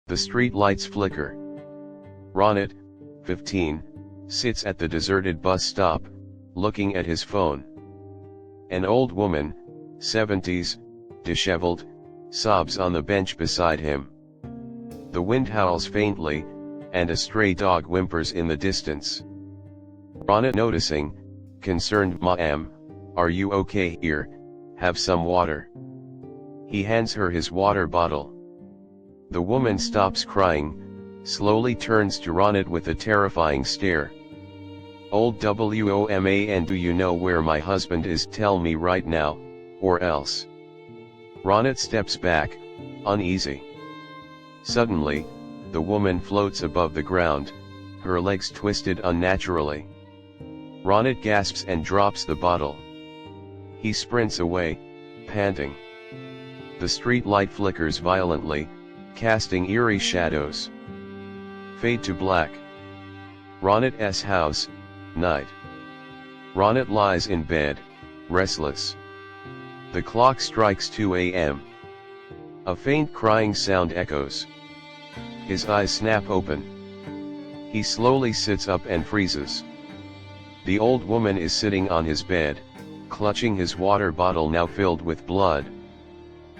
The street lights flicker. Ronit, 15, sits at the deserted bus stop, looking at his phone. An old woman, 70s, disheveled, sobs on the bench beside him. The wind howls faintly, and a stray dog whimpers in the distance. Ronit noticing, concerned, "Ma'am, are you okay? Here, have some water." He hands her his water bottle. The woman stops crying, slowly turns to Ronit with a terrifying stare. "Old woman, do you know where my husband is? Tell me right now, or else." Ronit steps back, uneasy. Suddenly, the woman floats above the ground, her legs twisted unnaturally. Ronit gasps and drops the bottle. He sprints away, panting. The street light flickers violently, casting eerie shadows. Fade to black. Ronit's house, night. Ronit lies in bed, restless. The clock strikes 2 a.m. A faint crying sound echoes. His eyes snap open. He slowly sits up and freezes. The old woman is sitting on his bed, clutching his water bottle now filled with blood.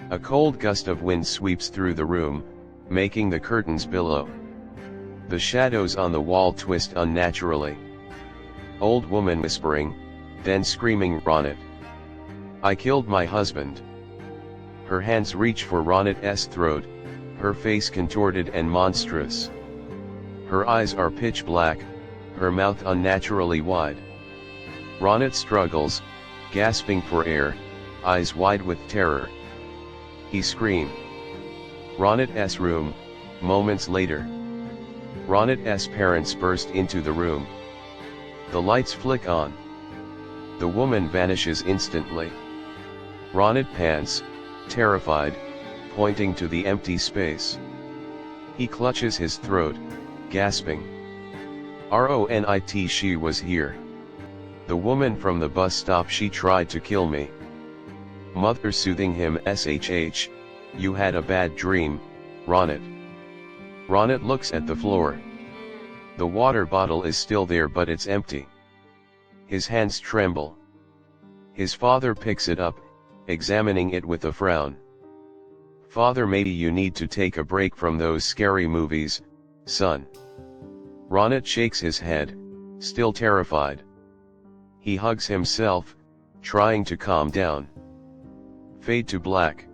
A cold gust of wind sweeps through the room, making the curtains billow. The shadows on the wall twist unnaturally. Old woman whispering, then screaming, "Ronit! I killed my husband!" Her hands reach for Ronit's throat, her face contorted and monstrous. Her eyes are pitch black, her mouth unnaturally wide. Ronit struggles, gasping for air, eyes wide with terror. He screams. Ronit's room, moments later. Ronit's parents burst into the room. The lights flick on. The woman vanishes instantly. Ronit pants, terrified, pointing to the empty space. He clutches his throat, gasping. "Ronit, she was here. The woman from the bus stop, she tried to kill me." Mother soothing him, "Shh, you had a bad dream, Ronit." Ronit looks at the floor. The water bottle is still there, but it's empty. His hands tremble. His father picks it up, examining it with a frown. "Father, maybe you need to take a break from those scary movies, son." Ronit shakes his head, still terrified. He hugs himself, trying to calm down. Fade to black.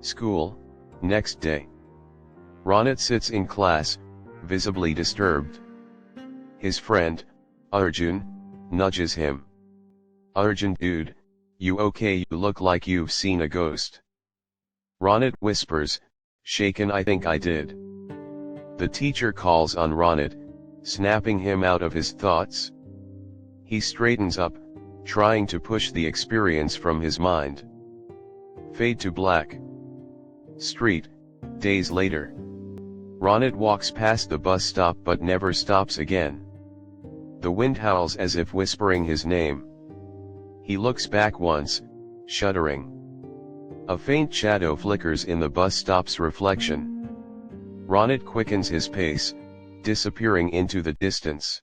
School, next day. Ronit sits in class, visibly disturbed. His friend, Arjun, nudges him. "Arjun, dude, you okay? You look like you've seen a ghost." Ronit whispers, shaken, "I think I did." The teacher calls on Ronit, snapping him out of his thoughts. He straightens up, trying to push the experience from his mind. Fade to black. Street, days later. Ronit walks past the bus stop but never stops again. The wind howls as if whispering his name. He looks back once, shuddering. A faint shadow flickers in the bus stop's reflection. Ronit quickens his pace, disappearing into the distance.